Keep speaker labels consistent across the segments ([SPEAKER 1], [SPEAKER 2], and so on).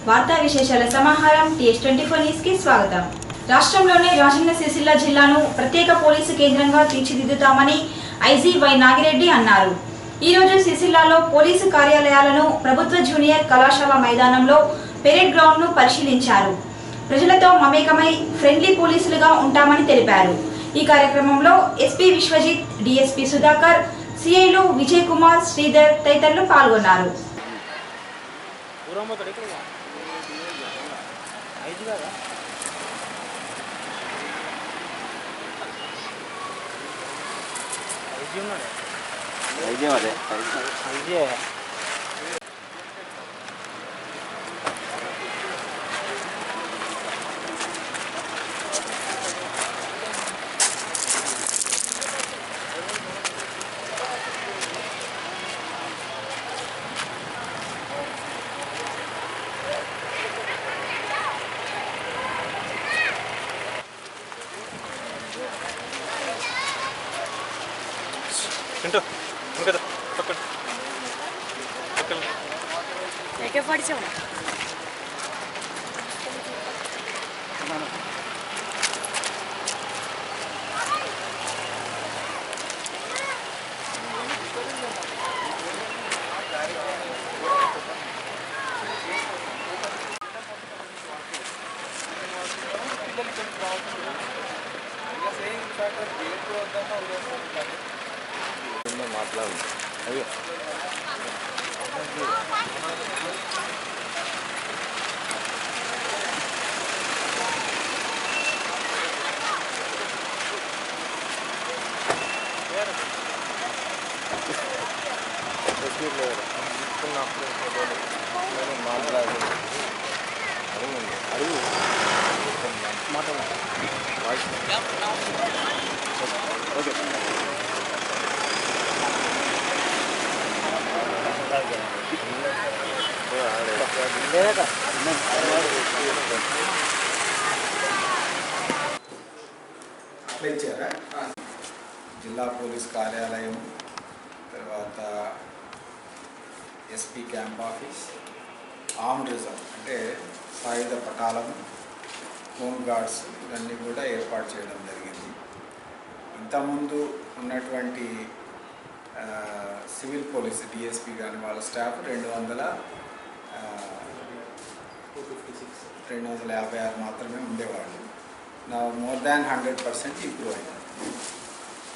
[SPEAKER 1] వార్తా విశేషాల సమాహారం TS24 న్యూస్ కి స్వాగతం. రాష్ట్రంలోనే రాజన్న సిరిసిల్ల జిల్లాను ప్రత్యేక పోలీసు కేంద్రంగా తీర్చిదిద్దుతామని ఐజీ వై నాగిరెడ్డి అన్నారు. ఈ రోజు సిరిసిల్లలో పోలీసు కార్యాలయాలను ప్రభుత్వ జూనియర్ కళాశాల మైదానంలో పెరేడ్ గ్రౌండ్ ను పరిశీలించారు. ప్రజలతో మమేకమై ఫ్రెండ్లీ పోలీసులుగా ఉంటామని తెలిపారు. ఈ కార్యక్రమంలో ఎస్పీ విశ్వజిత్, డిఎస్పీ సుధాకర్, సిఐలు విజయ్ కుమార్, శ్రీధర్ తదితరులు పాల్గొన్నారు.
[SPEAKER 2] Pintu, mungkin tu, pakai, pakai.
[SPEAKER 3] Lepas apa dia cakap? Mana?
[SPEAKER 2] Ayo.
[SPEAKER 4] జిల్లా పోలీస్ కార్యాలయం, తర్వాత SP camp office, armed reserve అంటే సాయుధ పటాలం, హోమ్ గార్డ్స్ ఇవన్నీ కూడా ఏర్పాటు చేయడం జరిగింది. ఇంతకుముందు ఉన్నటువంటి సివిల్ పోలీస్ డిఎస్పీ కానీ వాళ్ళ స్టాఫ్ 256 మాత్రమే ఉండేవాళ్ళు. నా మోర్ దాన్ 100% ఇంప్రూవ్ అయింది.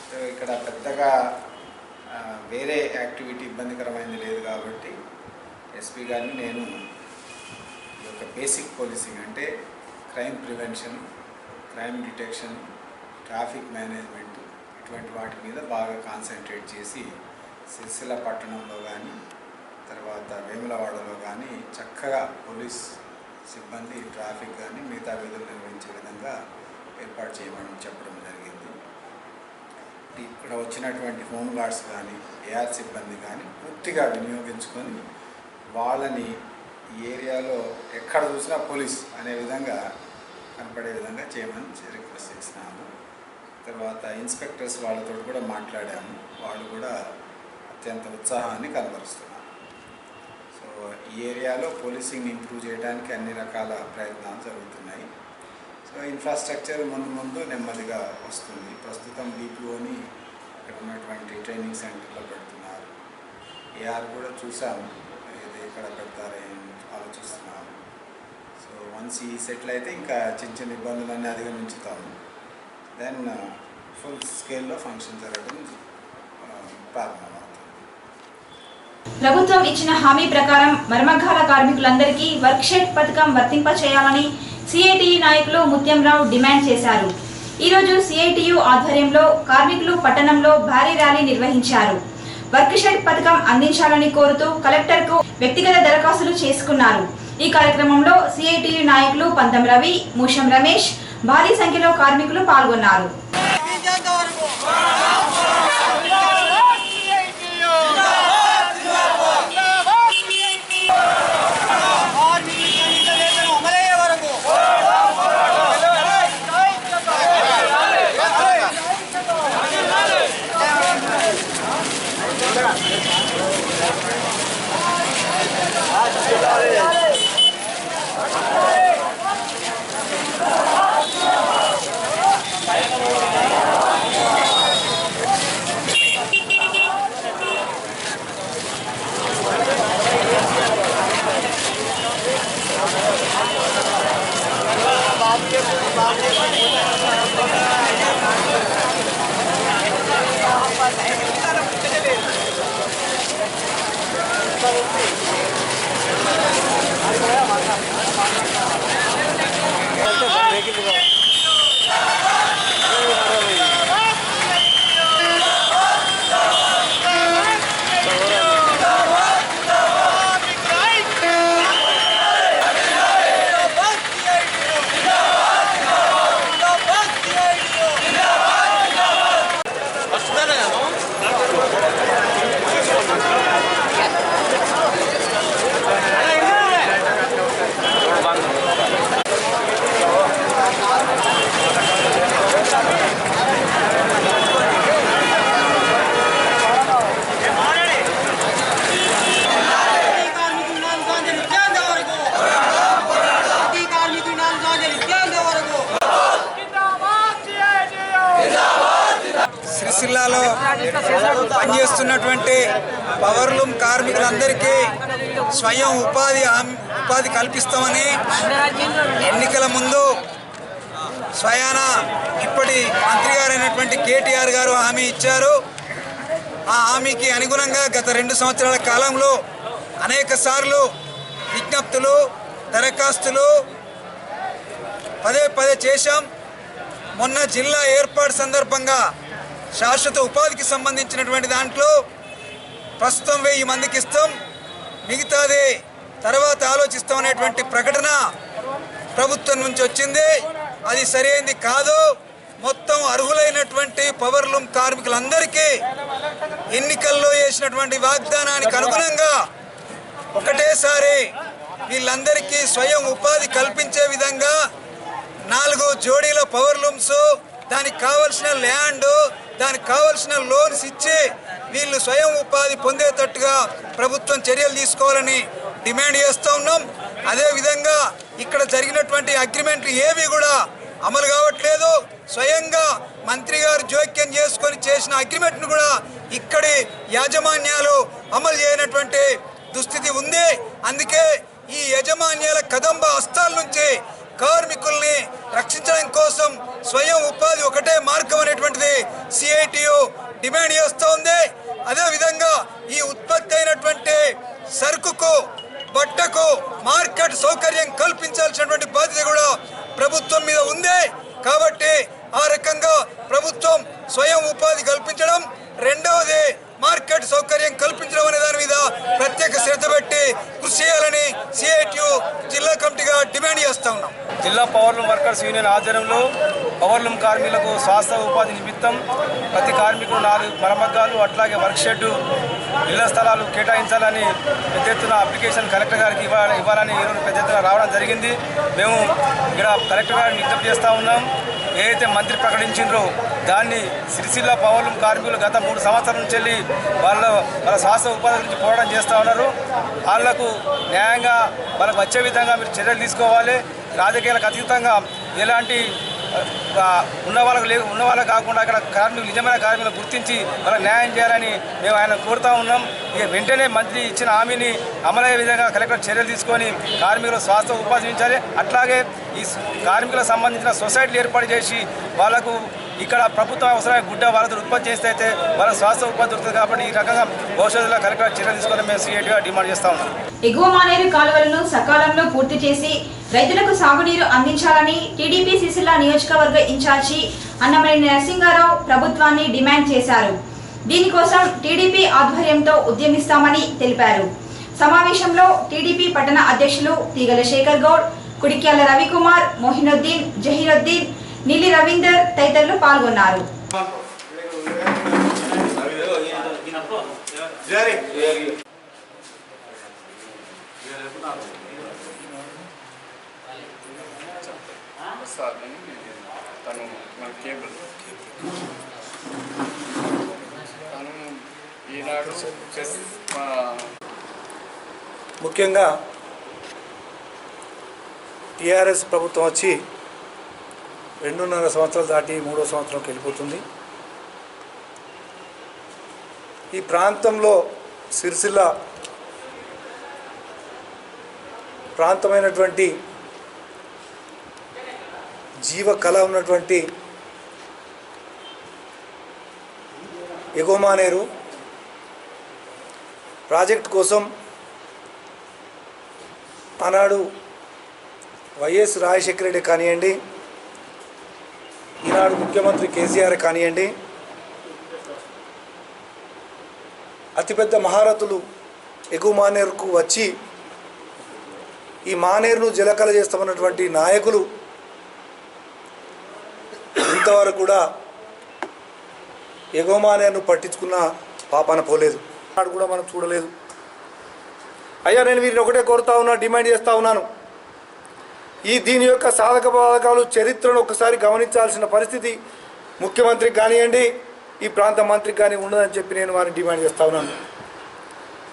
[SPEAKER 4] సో ఇక్కడ పెద్దగా వేరే యాక్టివిటీ ఇబ్బందికరమైనది లేదు కాబట్టి ఎస్పీ గారిని నేను ఈ యొక్క బేసిక్ పోలీసింగ్ అంటే crime prevention, crime detection, traffic management ఇటువంటి వాటి మీద బాగా కాన్సన్ట్రేట్ చేసి సిరిసిల్ల పట్టణంలో కానీ తర్వాత వేములవాడలో కానీ చక్కగా పోలీస్ సిబ్బంది ట్రాఫిక్ కానీ మిగతా విధులు నిర్వహించే విధంగా ఏర్పాటు చేయమని చెప్పడం జరిగింది. ఇక్కడ వచ్చినటువంటి హోమ్ గార్డ్స్ కానీ ఏఆర్ సిబ్బంది కానీ పూర్తిగా వినియోగించుకొని వాళ్ళని ఈ ఏరియాలో ఎక్కడ చూసినా పోలీస్ అనే విధంగా కనపడే విధంగా చేయమని రిక్వెస్ట్ చేసినాము. తర్వాత ఇన్స్పెక్టర్స్ వాళ్ళతో కూడా మాట్లాడాము. వాళ్ళు కూడా అత్యంత ఉత్సాహాన్ని కనబరుస్తున్నారు. సో ఈ ఏరియాలో పోలీసింగ్ ఇంప్రూవ్ చేయడానికి అన్ని రకాల ప్రయత్నాలు జరుగుతున్నాయి. సో ఇన్ఫ్రాస్ట్రక్చర్ ముందు నెమ్మదిగా వస్తుంది. ప్రస్తుతం డిపిఓని ఇక్కడ ఉన్నటువంటి ట్రైనింగ్ సెంటర్లో పెడుతున్నారు. ఏఆర్ కూడా చూసాము, ఇది ఎక్కడ పెడతారని ఆలోచిస్తున్నాము. సో వన్స్ ఈ సెటిల్ అయితే ఇంకా చిన్న ఇబ్బందులన్నీ అధిగమించుతాము. దెన్ ఫుల్ స్కేల్లో ఫంక్షన్ జరగడం ప్రారంభమవుతుంది.
[SPEAKER 1] ప్రభుత్వం ఇచ్చిన హామీ ప్రకారం మర్మఘాల కార్మికులందరికీ వర్క్షెట్ పథకం వర్తింపచేయాలని సిఐటియు నాయకులు ముత్యంరావు డిమాండ్ చేశారు. ఈ రోజు సిఐటియు ఆధ్వర్యంలో కార్మికులు పట్టణంలో భారీ ర్యాలీ నిర్వహించారు. వర్క్షెట్ పథకం అందించాలని కోరుతూ కలెక్టర్కు వ్యక్తిగత దరఖాస్తులు చేసుకున్నారు. ఈ కార్యక్రమంలో సిఐటియు నాయకులు పంతం రవి, మూషం రమేష్, భారీ సంఖ్యలో కార్మికులు పాల్గొన్నారు.
[SPEAKER 5] పనిచేస్తున్నటువంటి పవర్లూమ్ కార్మికులందరికీ స్వయం ఉపాధి కల్పిస్తామని ఎన్నికల ముందు స్వయాన ఇప్పటి మంత్రి గారైనటువంటి కేటీఆర్ గారు హామీ ఇచ్చారు. ఆ హామీకి అనుగుణంగా గత 2 సంవత్సరాల కాలంలో అనేక సార్లు విజ్ఞప్తులు, దరఖాస్తులు పదే చేశాం. మొన్న జిల్లా ఏర్పాటు సందర్భంగా శాశ్వత ఉపాధికి సంబంధించినటువంటి దాంట్లో ప్రస్తుతం 1000 మందికి ఇస్తాం, మిగతాది తర్వాత ఆలోచిస్తామనేటువంటి ప్రకటన ప్రభుత్వం నుంచి వచ్చింది. అది సరైనది కాదు. మొత్తం అర్హులైనటువంటి పవర్లూమ్ కార్మికులందరికీ ఎన్నికల్లో చేసినటువంటి వాగ్దానానికి అనుగుణంగా ఒకటేసారి వీళ్ళందరికీ స్వయం ఉపాధి కల్పించే విధంగా 4 జోడీల పవర్లూమ్స్, దానికి కావలసిన ల్యాండ్, దానికి కావలసిన లోన్స్ ఇచ్చి వీళ్ళు స్వయం ఉపాధి పొందేటట్టుగా ప్రభుత్వం చర్యలు తీసుకోవాలని డిమాండ్ చేస్తూ ఉన్నాం. అదేవిధంగా ఇక్కడ జరిగినటువంటి అగ్రిమెంట్లు ఏవి కూడా అమలు కావట్లేదు. స్వయంగా మంత్రి గారు జోక్యం చేసుకొని చేసిన అగ్రిమెంట్ను కూడా ఇక్కడి యాజమాన్యాలు అమలు చేయనటువంటి దుస్థితి ఉంది. అందుకే ఈ యాజమాన్యాల కదంబ హస్తాల నుంచి కార్మికుల్ని రక్షించడం కోసం స్వయం ఉపాధి ఒకటే మార్గం అనేటువంటిది సిఐటియు డిమాండ్ చేస్తూ ఉంది. అదేవిధంగా ఈ ఉత్పత్తి అయినటువంటి సరుకుకు, బట్టకు మార్కెట్ సౌకర్యం కల్పించాల్సినటువంటి బాధ్యత కూడా ప్రభుత్వం మీద ఉంది. కాబట్టి ఆ రకంగా ప్రభుత్వం స్వయం ఉపాధి కల్పించడం, రెండవది మార్కెట్ సౌకర్యం కల్పించడం అనే దాని మీద ప్రత్యేక శ్రద్ధ పెట్టి కృషి చేయాలని సిఐటియు జిల్లా కమిటీగా డిమాండ్ చేస్తా ఉన్నాం.
[SPEAKER 6] జిల్లా పవర్లూమ్ వర్కర్స్ యూనియన్ ఆధ్వర్యంలో పవర్లూమ్ కార్మికులకు శాశ్వత ఉపాధి నిమిత్తం ప్రతి కార్మికులు 4 మరమ్మతులు, అట్లాగే వర్క్ షెడ్, ఇళ్ల స్థలాలు కేటాయించాలని పెద్ద ఎత్తున అప్లికేషన్ కలెక్టర్ గారికి ఇవ్వాలని ఈరోజు పెద్ద ఎత్తున రావడం జరిగింది. మేము ఇక్కడ కలెక్టర్ గారిని విజ్ఞప్తి చేస్తూ ఉన్నాం. ఏదైతే మంత్రి ప్రకటించిండ్రో దాన్ని సిరిసిల్ల పవర్లూమ్ కార్మికులు గత 3 సంవత్సరాల నుంచి వెళ్ళి వాళ్ళ శాశ్వత ఉపాధి గురించి పోరాటం చేస్తూ ఉన్నారు. వాళ్లకు న్యాయంగా వాళ్ళకు వచ్చే విధంగా మీరు చర్యలు తీసుకోవాలి. రాజకీయాలకు అతీతంగా ఎలాంటి ఉన్న వాళ్ళకు కాకుండా అక్కడ కార్మికులు, నిజమైన కార్మికులు గుర్తించి వాళ్ళకి న్యాయం చేయాలని మేము ఆయన కోరుతూ ఉన్నాం. ఇక వెంటనే మంత్రి ఇచ్చిన హామీని అమలయ్యే విధంగా కలెక్టర్ చర్యలు తీసుకొని కార్మికులు శాశ్వత ఉపాధి ఇచ్చాలి. అట్లాగే ఈ కార్మికులకు సంబంధించిన సొసైటీలు ఏర్పాటు చేసి వాళ్ళకు ఇక్కడ ప్రభుత్వం అవసరమైన గుడ్డ వాళ్ళతో ఉత్పత్తి చేస్తే అయితే వాళ్ళ శాశ్వత ఉపాధి దొరుకుతుంది. కాబట్టి ఈ రకంగా భవిష్యత్తులో కలెక్టర్ చర్యలు తీసుకొని మేము సిఐటిగా డిమాండ్ చేస్తూ ఉన్నాం.
[SPEAKER 1] ఎగువ మానేరు కాలువలను సకాలంలో పూర్తి చేసి రైతులకు సాగునీరు అందించాలని టీడీపీ సిరిసిల్ల నియోజకవర్గ ఇన్ఛార్జి అన్నమనేని నరసింహారావు ప్రభుత్వాన్ని డిమాండ్ చేశారు. దీనికోసం టీడీపీ ఆధ్వర్యంతో ఉద్యమిస్తామని తెలిపారు. సమావేశంలో టీడీపీ పట్టణ అధ్యక్షులు తీగల శేఖర్ గౌడ్, కుడిక్యాల రవికుమార్, మోహినుద్దీన్, జహీరుద్దీన్, నీలి రవీందర్ తదితరులు పాల్గొన్నారు.
[SPEAKER 7] ముఖ్యంగా టీఆర్ఎస్ ప్రభుత్వం వచ్చి 2.5 సంవత్సరాలు దాటి 3వ సంవత్సరంకి వెళ్ళిపోతుంది. ఈ ప్రాంతంలో సిరిసిల్ల ప్రాంతమైనటువంటి జీవకళ ఉన్నటువంటి ఎగువ మానేరు ప్రాజెక్ట్ కోసం ఆనాడు వైఎస్ రాజశేఖర రెడ్డి కానివ్వండి, ఈనాడు ముఖ్యమంత్రి కేసీఆర్ కానివ్వండి, అతిపెద్ద మహారథులు ఎగువ మానేరుకు వచ్చి ఈ మానేరును జలకళ చేస్తామన్నటువంటి నాయకులు ఇంతవరకు కూడా ఎగువ మానేరును పట్టించుకున్న పాపాన పోలేదు. నాడు కూడా మనం చూడలేదు. అయ్యా, నేను వీరిని ఒకటే కోరుతా ఉన్నా, డిమాండ్ చేస్తూ ఉన్నాను. దీని యొక్క సాధక బాధకాలు చరిత్రను ఒకసారి గమనించాల్సిన పరిస్థితి ముఖ్యమంత్రికి కానివ్వండి, ఈ ప్రాంత మంత్రికి కానీ ఉండదని చెప్పి నేను వారిని డిమాండ్ చేస్తూ ఉన్నాను.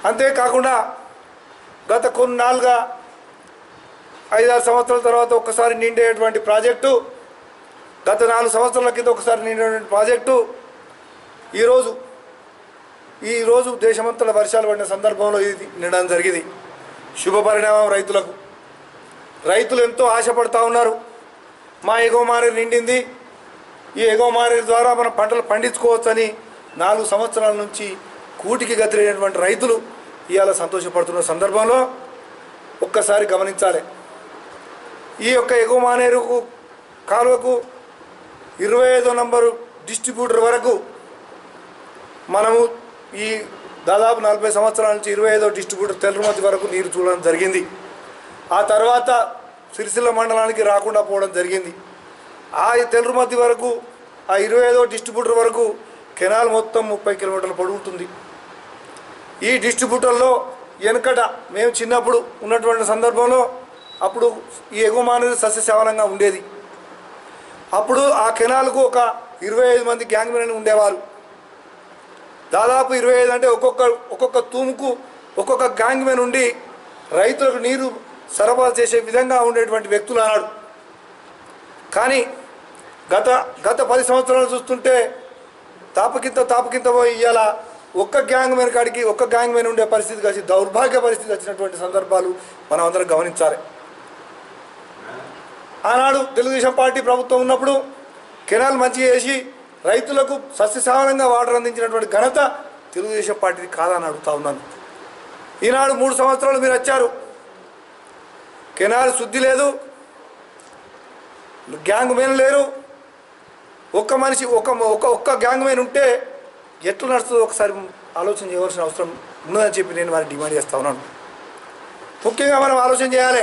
[SPEAKER 7] అంతేకాకుండా గత కొన్నాళ్ళుగా 5-6 సంవత్సరాల తర్వాత ఒకసారి నిండేటువంటి ప్రాజెక్టు, గత 4 సంవత్సరాల కింద ఒకసారి నిండేటువంటి ప్రాజెక్టు ఈరోజు ఈరోజు దేశమంతటా వర్షాలు పడిన సందర్భంలో ఇది నిండడం జరిగింది. శుభ పరిణామం రైతులకు. రైతులు ఎంతో ఆశపడతా ఉన్నారు. మా ఎగువ మారేరు నిండింది, ఈ ఎగువ మారేరు ద్వారా మనం పంటలు పండించుకోవచ్చని 4 సంవత్సరాల నుంచి కూటికి గతిరైనటువంటి రైతులు ఇవాళ సంతోషపడుతున్న సందర్భంలో ఒక్కసారి గమనించాలి. ఈ యొక్క ఎగువ మానేరు కాలువకు 25వ నంబరు డిస్ట్రిబ్యూటర్ వరకు మనము ఈ దాదాపు 40 సంవత్సరాల నుంచి 25వ డిస్ట్రిబ్యూటర్ తెల్లమతి వరకు నీరు చూడడం జరిగింది. ఆ తర్వాత సిరిసిల్ల మండలానికి రాకుండా పోవడం జరిగింది. ఆ తెల్లమతి వరకు ఆ 25వ డిస్ట్రిబ్యూటర్ వరకు కెనాల్ మొత్తం 30 కిలోమీటర్ల పొడుగుతుంది. ఈ డిస్ట్రిబ్యూటర్లో వెనకట మేము చిన్నప్పుడు ఉన్నటువంటి సందర్భంలో అప్పుడు ఈ ఎగుమానేరు సస్యశ్యామలంగా ఉండేది. అప్పుడు ఆ కెనాల్కు ఒక 25 మంది గ్యాంగ్మెన్ ఉండేవారు. దాదాపు 25 అంటే ఒక్కొక్క తూముకు ఒక్కొక్క గ్యాంగ్మెన్ ఉండి రైతులకు నీరు సరఫరా చేసే విధంగా ఉండేటువంటి వ్యక్తులు అన్నాడు. కానీ గత 10 సంవత్సరాలు చూస్తుంటే తాపకింత పోయి ఇవాళ ఒక్క గ్యాంగ్మెన్ కాడికి ఒక్క గ్యాంగ్మెన్ ఉండే పరిస్థితి కలిసి దౌర్భాగ్య పరిస్థితి వచ్చినటువంటి సందర్భాలు మనం అందరం గమనించాలి. ఆనాడు తెలుగుదేశం పార్టీ ప్రభుత్వం ఉన్నప్పుడు కెనాల్ మంచిగా చేసి రైతులకు సస్యశ్యామలంగా వాటర్ అందించినటువంటి ఘనత తెలుగుదేశం పార్టీది కాదని అడుగుతా ఉన్నాను. ఈనాడు 3 సంవత్సరాలు మీరు వచ్చారు, కెనాల్ శుద్ధి లేదు, గ్యాంగ్మెన్ లేరు. ఒక్క మనిషి ఒక్క గ్యాంగ్మెన్ ఉంటే ఎట్లా నడుస్తుందో ఒకసారి ఆలోచన చేయవలసిన అవసరం ఉన్నదని చెప్పి నేను వారిని డిమాండ్ చేస్తా ఉన్నాను. ముఖ్యంగా మనం ఆలోచన చేయాలి.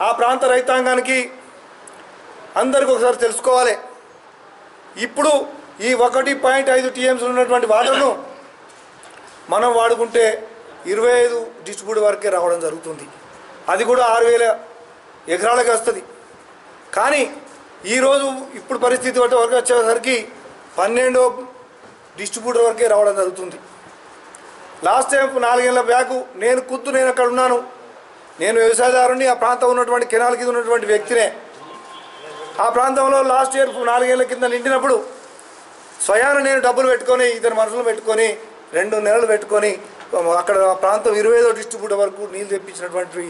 [SPEAKER 7] ఆ ప్రాంత రైతాంగానికి అందరికీ ఒకసారి తెలుసుకోవాలి. ఇప్పుడు ఈ 1.5 TMs ఉన్నటువంటి వాటర్ను మనం వాడుకుంటే 25 డిస్ట్రిబ్యూటర్ వరకే రావడం జరుగుతుంది. అది కూడా 6,000 ఎకరాలకి వస్తుంది. కానీ ఈరోజు ఇప్పుడు పరిస్థితి వరకు వచ్చేసరికి 12వ డిస్ట్రిబ్యూటర్ వరకే రావడం జరుగుతుంది. లాస్ట్ టైం 4 ఏళ్ళ బ్యాక్ నేను అక్కడ ఉన్నాను. నేను వ్యవసాయదారుని, ఆ ప్రాంతం ఉన్నటువంటి కెనాల్ కింద ఉన్నటువంటి వ్యక్తినే. ఆ ప్రాంతంలో లాస్ట్ ఇయర్ 4 ఏళ్ళ కింద నిండినప్పుడు స్వయాన నేను డబ్బులు పెట్టుకొని 2 మనుషులు పెట్టుకొని 2 నెలలు పెట్టుకొని అక్కడ ఆ ప్రాంతం 25వ డిస్ట్రిబ్యూటర్ వరకు నీళ్ళు తెప్పించినటువంటి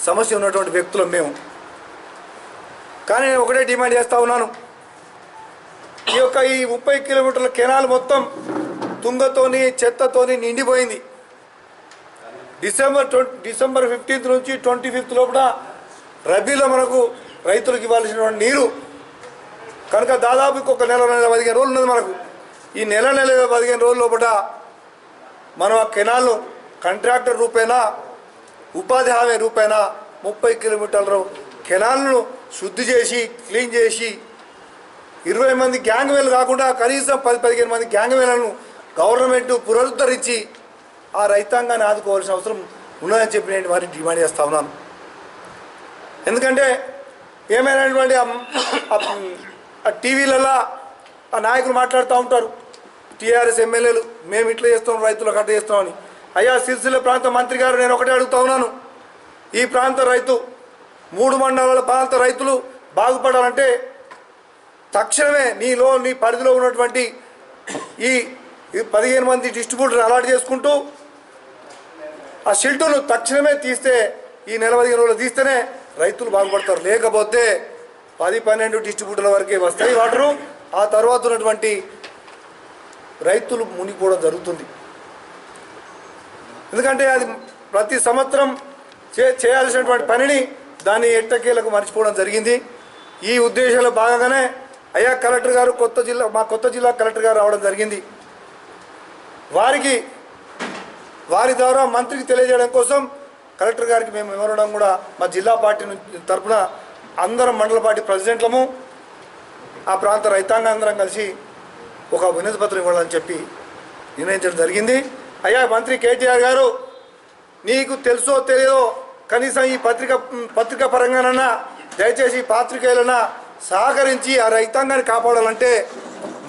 [SPEAKER 7] సమస్య ఉన్నటువంటి వ్యక్తులం మేము. కానీ నేను ఒకటే డిమాండ్ చేస్తూ ఉన్నాను. ఈ 30 కిలోమీటర్ల కెనాల్ మొత్తం తుంగతోని చెత్తతోని నిండిపోయింది. డిసెంబర్ 15th నుంచి 25th లోపల రబీలో మనకు రైతులకు ఇవ్వాల్సినటువంటి నీరు కనుక దాదాపు ఇంకొక నెల 15 రోజులు ఉన్నది మనకు. ఈ నెల 15 రోజుల లోపల మనం ఆ కెనాల్ను కాంట్రాక్టర్ రూపేణా ఉపాధి హామీ రూపేణా 30 కిలోమీటర్ల కెనాల్ను శుద్ధి చేసి క్లీన్ చేసి 20 మంది గ్యాంగ్మెన్లు కాకుండా కనీసం 10-15 మంది గ్యాంగ్మెన్లను గవర్నమెంట్ పునరుద్ధరించి ఆ రైతాంగాన్ని ఆదుకోవాల్సిన అవసరం ఉన్నదని చెప్పి నేను వారిని డిమాండ్ చేస్తూ ఉన్నాను. ఎందుకంటే ఏమైనటువంటి ఆ టీవీలలో ఆ నాయకులు మాట్లాడుతూ ఉంటారు, టీఆర్ఎస్ ఎమ్మెల్యేలు మేము ఇట్లా చేస్తాం రైతులకు అట్లా చేస్తామని. అయ్యా సిరిసిల్ల ప్రాంత మంత్రి గారు నేను ఒకటే అడుగుతా ఉన్నాను. ఈ ప్రాంత రైతు 3 మండలాల ప్రాంత రైతులు బాగుపడాలంటే తక్షణమే నీ పరిధిలో ఉన్నటువంటి ఈ 15 మంది డిస్ట్రిబ్యూటర్ అలాట్ చేసుకుంటూ ఆ షెల్టర్ను తక్షణమే తీస్తే ఈ నెల 15 రోజులు తీస్తేనే రైతులు బాగుపడతారు. లేకపోతే 10-12 డిస్ట్రిబ్యూటర్ల వరకే వస్తాయి వాటరు. ఆ తర్వాత ఉన్నటువంటి రైతులు మునిగిపోవడం జరుగుతుంది. ఎందుకంటే అది ప్రతి సంవత్సరం చేయాల్సినటువంటి పనిని దాన్ని ఎట్టకేలకు మర్చిపోవడం జరిగింది. ఈ ఉద్దేశంలో భాగంగానే అయ్యా కలెక్టర్ గారు మా కొత్త జిల్లా కలెక్టర్ గారు రావడం జరిగింది. వారి ద్వారా మంత్రికి తెలియజేయడం కోసం కలెక్టర్ గారికి మేము మెమోరాండం కూడా మా జిల్లా పార్టీ తరఫున అందరం మండల పార్టీ ప్రెసిడెంట్లము ఆ ప్రాంత రైతాంగం అందరం కలిసి ఒక వినతి పత్రం ఇవ్వాలని చెప్పి నిర్ణయించడం జరిగింది. అయ్యా మంత్రి కేటీఆర్ గారు, నీకు తెలుసో తెలియదో కనీసం ఈ పత్రిక పరంగానన్నా దయచేసి పాత్రికేయులన్నా సహకరించి ఆ రైతాంగాన్ని కాపాడాలంటే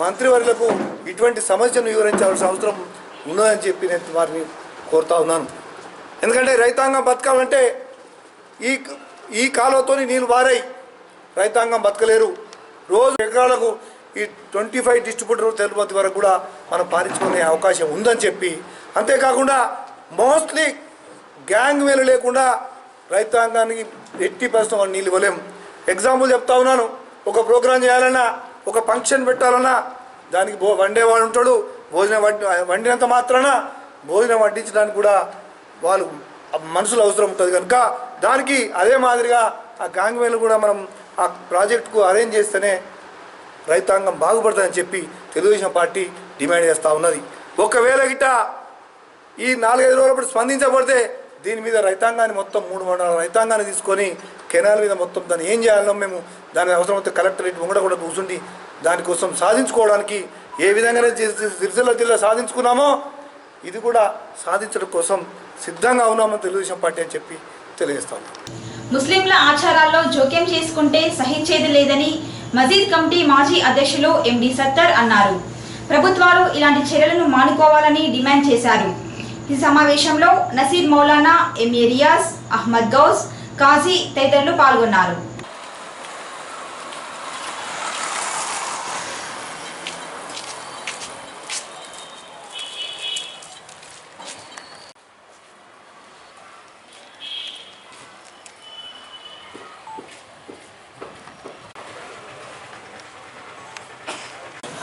[SPEAKER 7] మంత్రివర్యులకు ఇటువంటి సమస్యను వివరించాల్సిన అవసరం ఉన్నదని చెప్పి నేను వారిని కోరుతా ఉన్నాను. ఎందుకంటే రైతాంగం బతకాలంటే ఈ కాలువతో నీళ్ళు బారాయి రైతాంగం బతకలేరు. రోజు ఎకరాలకు ఈ 25 డిస్ట్రిబ్యూటర్ తిరుపతి వరకు కూడా మనం పాలించుకునే అవకాశం ఉందని చెప్పి, అంతేకాకుండా మోస్ట్లీ గ్యాంగ్ వేలు లేకుండా రైతాంగానికి 80% నీళ్ళు ఇవ్వలేం. ఎగ్జాంపుల్ చెప్తా ఉన్నాను, ఒక ప్రోగ్రాం చేయాలన్నా, ఒక ఫంక్షన్ పెట్టాలన్నా దానికి వండేవాడు ఉంటాడు. భోజనం వండినంత మాత్రాన భోజనం వడ్డించడానికి కూడా వాళ్ళు మనుషులు అవసరం ఉంటుంది కనుక దానికి అదే మాదిరిగా ఆ గ్యాంగ్ వేలు కూడా మనం ఆ ప్రాజెక్టుకు అరేంజ్ చేస్తేనే రైతాంగం బాగుపడుతుందని చెప్పి తెలుగుదేశం పార్టీ డిమాండ్ చేస్తూ ఉన్నది. ఒకవేళ గిట్ట ఈ 4-5 రోజుల పాటు స్పందించబడితే దీని మీద రైతాంగాన్ని మొత్తం 3 మండలాల రైతాంగాన్ని తీసుకొని కెనాల్ మీద మొత్తం దాన్ని ఏం చేయాలో మేము దాని అవసరమైతే కలెక్టరేట్ ముంగడ కూడా కూర్చుండి దానికోసం సాధించుకోవడానికి ఏ విధంగా సిరిసిల్ల జిల్లా సాధించుకున్నామో ఇది కూడా సాధించడం కోసం సిద్ధంగా ఉన్నామని తెలుగుదేశం పార్టీ అని చెప్పి తెలియజేస్తాము.
[SPEAKER 1] ముస్లింల ఆచారాల్లో జోక్యం చేసుకుంటే సహించేది లేదని మజీద్ కమిటీ మాజీ అధ్యక్షులు ఎండి సత్తర్ అన్నారు. ప్రభుత్వాలు ఇలాంటి చర్యలను మానుకోవాలని డిమాండ్ చేశారు. ఈ సమావేశంలో నసీర్ మౌలానా, ఎంఏ రియాజ్, అహ్మద్ గౌస్, కాజీ తదితరులు పాల్గొన్నారు.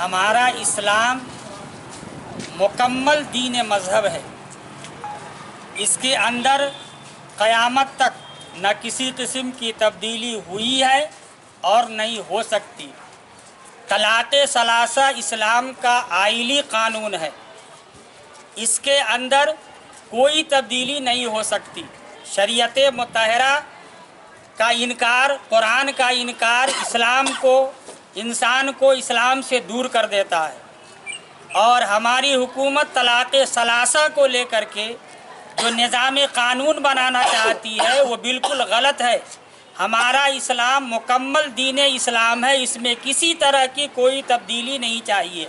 [SPEAKER 8] हमारा इस्लाम मुकम्मल दीन मज़हब है। इसके अंदर क़यामत तक न किसी किस्म की तब्दीली हुई है और नहीं हो सकती। तलाक़े सलासा इस्लाम का आइली क़ानून है। इसके अंदर कोई तब्दीली नहीं हो सकती। शरीयत मुतहरा का इनकार, कुरान का इनकार इस्लाम को, इंसान को इस्लाम से दूर कर देता है। और हमारी हुकूमत तलाक़े सलासा को लेकर के जो निज़ाम क़ानून बनाना चाहती है वो बिल्कुल गलत है। हमारा इस्लाम मुकम्मल दीन इस्लाम है, इसमें किसी तरह की कोई तब्दीली नहीं चाहिए।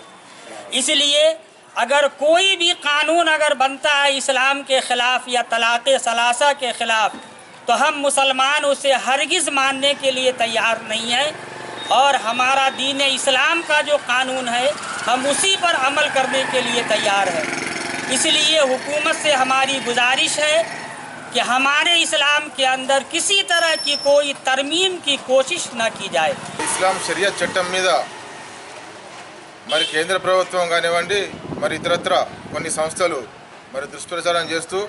[SPEAKER 8] इसलिए अगर कोई भी कानून अगर बनता है इस्लाम के ख़िलाफ़ या तलाक़े सलासा के ख़िलाफ़ तो हम मुसलमान उसे हरगिज़ मानने के लिए तैयार नहीं हैं। और हमारा दीन इस्लाम का जो कानून है हम उसी पर अमल करने के लिए तैयार हैं। इसलिए हुकूमत से हमारी गुजारिश है कि हमारे इस्लाम के अंदर किसी तरह की कोई तरमीम की कोशिश न की जाए।
[SPEAKER 9] ఇస్లాం షరియత్ చట్టం మీద మరి కేంద్ర ప్రభుత్వం కానివ్వండి మరి ఇతరత్ర కొన్ని సంస్థలు మరి దుష్ప్రచారం చేస్తూ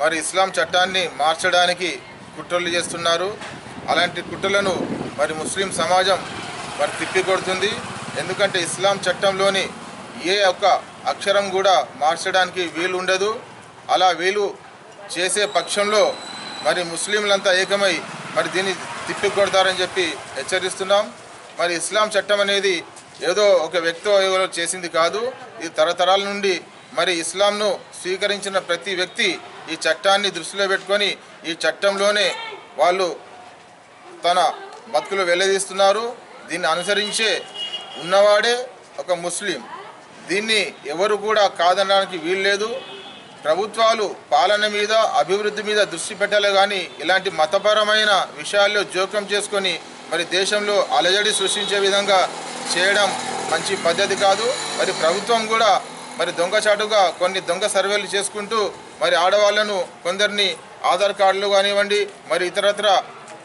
[SPEAKER 9] మరి ఇస్లాం చట్టాన్ని మార్చడానికి కుట్రలు చేస్తున్నారు. అలాంటి కుట్రలను మరి ముస్లిం సమాజం మరి తిప్పికొడుతుంది. ఎందుకంటే ఇస్లాం చట్టంలోని ఏ ఒక్క అక్షరం కూడా మార్చడానికి వీలు ఉండదు. అలా వీలు చేసే పక్షంలో మరి ముస్లింలంతా ఏకమై మరి దీన్ని తిప్పికొడతారని చెప్పి హెచ్చరిస్తున్నాం. మరి ఇస్లాం చట్టం అనేది ఏదో ఒక వ్యక్తి ఎవరో చేసింది కాదు. ఇది తరతరాల నుండి మరి ఇస్లాంను స్వీకరించిన ప్రతి వ్యక్తి ఈ చట్టాన్ని దృష్టిలో పెట్టుకొని ఈ చట్టంలోనే వాళ్ళు తన బతుకులు వెల్లదీస్తున్నారు. దీన్ని అనుసరించే ఉన్నవాడే ఒక ముస్లిం. దీన్ని ఎవరు కూడా కాదనడానికి వీల్లేదు. ప్రభుత్వాలు పాలన మీద, అభివృద్ధి మీద దృష్టి పెట్టాలి కానీ ఇలాంటి మతపరమైన విషయాల్లో జోక్యం చేసుకొని మరి దేశంలో అలజడి సృష్టించే విధంగా చేయడం మంచి పద్ధతి కాదు. మరి ప్రభుత్వం కూడా మరి దొంగచాటుగా కొన్ని దొంగ సర్వేలు చేసుకుంటూ మరి ఆడవాళ్లను కొందరిని ఆధార్ కార్డులు కానివ్వండి మరి ఇతరత్ర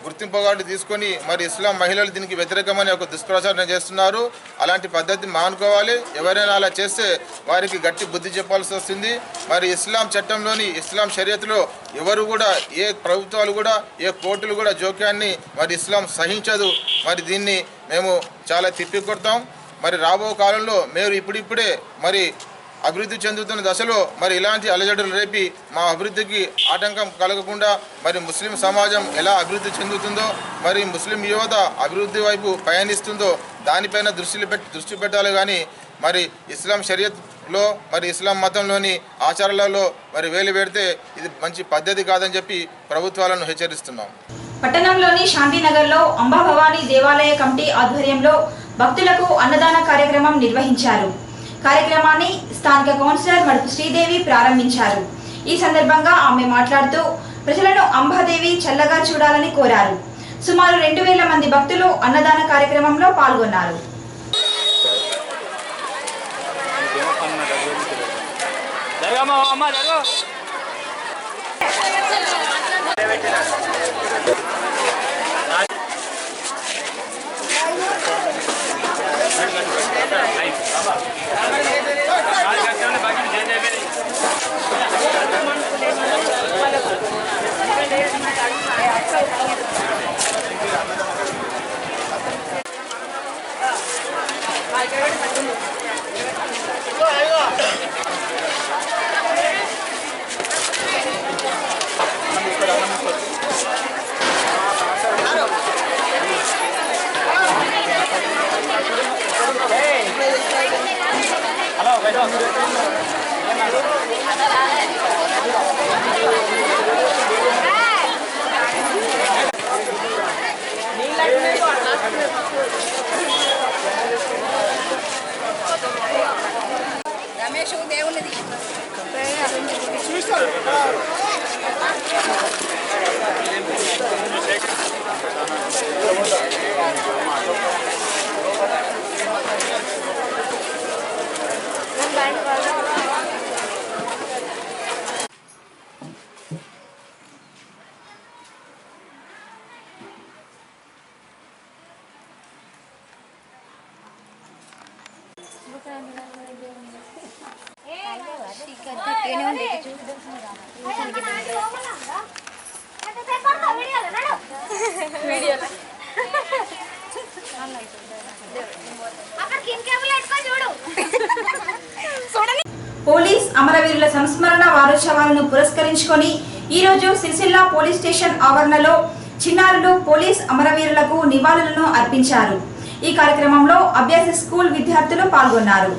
[SPEAKER 9] గుర్తింపు కార్డు తీసుకొని మరి ఇస్లాం మహిళలు దీనికి వ్యతిరేకమని ఒక దుష్ప్రచారం చేస్తున్నారు. అలాంటి పద్ధతి మానుకోవాలి. ఎవరైనా అలా చేస్తే వారికి గట్టి బుద్ధి చెప్పాల్సి వస్తుంది. మరి ఇస్లాం చట్టంలోని ఇస్లాం షరియత్లో ఎవరు కూడా ఏ ప్రభుత్వాలు కూడా ఏ కోర్టులు కూడా జోక్యాన్ని మరి ఇస్లాం సహించదు. మరి దీన్ని మేము చాలా తిప్పికొడతాం. మరి రాబో కాలంలో మీరు ఇప్పుడిప్పుడే మరి అభివృద్ధి చెందుతున్న దశలో మరి ఇలాంటి అలజడులు రేపి మా అభివృద్ధికి ఆటంకం కలగకుండా మరి ముస్లిం సమాజం ఎలా అభివృద్ధి చెందుతుందో మరి ముస్లిం యువత అభివృద్ధి వైపు పయనిస్తుందో దానిపైన దృష్టి పెట్టాలి కానీ మరి ఇస్లాం షరియత్లో మరి ఇస్లాం మతంలోని ఆచారాలలో మరి వేలు పెడితే ఇది మంచి పద్ధతి కాదని చెప్పి ప్రభుత్వాలను హెచ్చరిస్తున్నాం.
[SPEAKER 1] పట్టణంలోని శాంతినగర్లో అంబాభవాని దేవాలయ కమిటీ ఆధ్వర్యంలో భక్తులకు అన్నదాన కార్యక్రమం నిర్వహించారు. కార్యక్రమాన్ని స్థానిక కౌన్సిలర్ మడుపు శ్రీదేవి ప్రారంభించారు. ఈ సందర్భంగా ఆమె మాట్లాడుతూ ప్రజలను అంబాదేవి చల్లగా చూడాలని కోరారు. సుమారు 2000 మంది భక్తులు అన్నదాన కార్యక్రమంలో పాల్గొన్నారు.
[SPEAKER 3] రమేష్ దేవునిది
[SPEAKER 1] పోలీస్ అమరవీరుల సంస్మరణ వారోత్సవాలను పురస్కరించుకొని ఈ రోజు సిరిసిల్ల పోలీస్ స్టేషన్ ఆవరణలో చిన్నారులు పోలీస్ అమరవీరులకు నివాళులను అర్పించారు. ఈ కార్యక్రమంలో అభ్యాస స్కూల్ విద్యార్థులు పాల్గొన్నారు.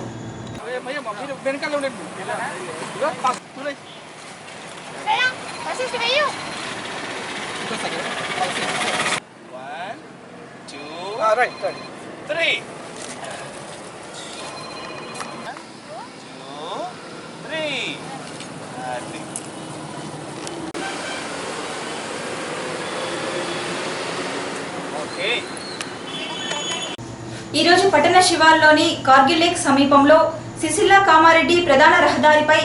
[SPEAKER 1] ఈ రోజు పట్టణ శివార్లోని కార్గిల్ లేక్ సమీపంలో సిరిసిల్ల కామారెడ్డి ప్రధాన రహదారిపై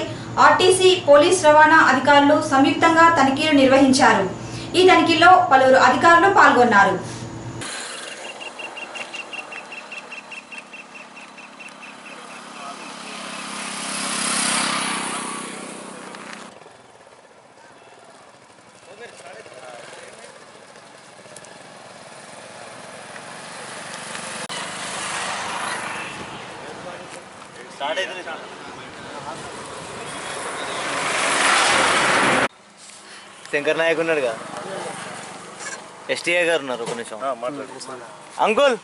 [SPEAKER 1] ఆర్టీసీ పోలీస్ రవాణా అధికారులు సంయుక్తంగా తనిఖీలు నిర్వహించారు. ఈ తనిఖీలో పలువురు అధికారులు పాల్గొన్నారు.
[SPEAKER 10] శంకర్ నాయక్ ఉన్నాడుగా, ఎస్టీఏ గారు ఉన్నారు. ఒక నిమిషం అంకుల్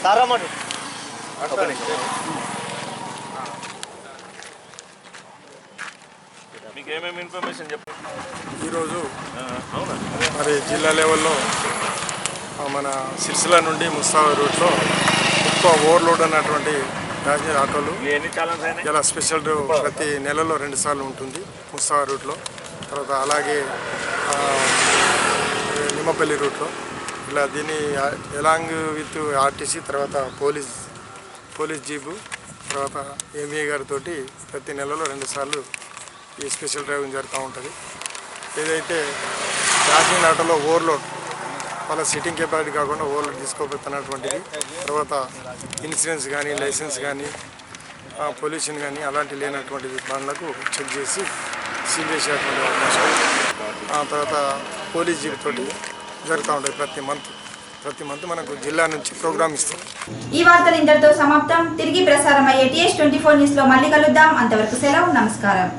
[SPEAKER 10] సారామడు ఒక నిమిషం.
[SPEAKER 2] మీకేమేమి ఇన్ఫర్మేషన్ చెప్పండి.
[SPEAKER 11] ఈరోజు మరి జిల్లా లెవెల్లో మన సిరిసిల్ల నుండి ముస్తాబా రూట్లో ఎక్కువ ఓవర్లోడ్ అన్నటువంటి ప్యాసింజర్ ఆటోలు ఇలా స్పెషల్ ప్రతి నెలలో 2 సార్లు ఉంటుంది ముస్తాబా రూట్లో. తర్వాత అలాగే నిమ్మపల్లి రూట్లో ఇలా దీన్ని ఎలాంగ్ విత్ ఆర్టీసీ తర్వాత పోలీస్ జీపు తర్వాత ఎంఏ గారితో ప్రతి నెలలో 2 సార్లు ఈ స్పెషల్ డ్రైవింగ్ జరుగుతూ ఉంటుంది. ఏదైతే ప్యాసింజర్ ఆటోలో ఓవర్లోడ్ వాళ్ళ సిట్టింగ్ కెపాసిటీ కాకుండా ఓవర్లోడ్ తీసుకోబోతున్నటువంటిది, తర్వాత ఇన్సూరెన్స్ కానీ లైసెన్స్ కానీ పొల్యూషన్ కానీ అలాంటి లేనటువంటి బండ్లకు చెక్ చేసి సీల్ చేసేటువంటి అవకాశం. తర్వాత పోలీస్ జీప్ తోటి జరుగుతూ ఉంటుంది. ప్రతి మంత్ మనకు జిల్లా నుంచి ప్రోగ్రామ్ ఇస్తాం.
[SPEAKER 1] ఈ వార్తలు ఇంతటితో సమాప్తం. తిరిగి ప్రసారం అయ్యే TH24 న్యూస్ లో మళ్ళీ కలుద్దాం. అంతవరకు సెలవు. నమస్కారం.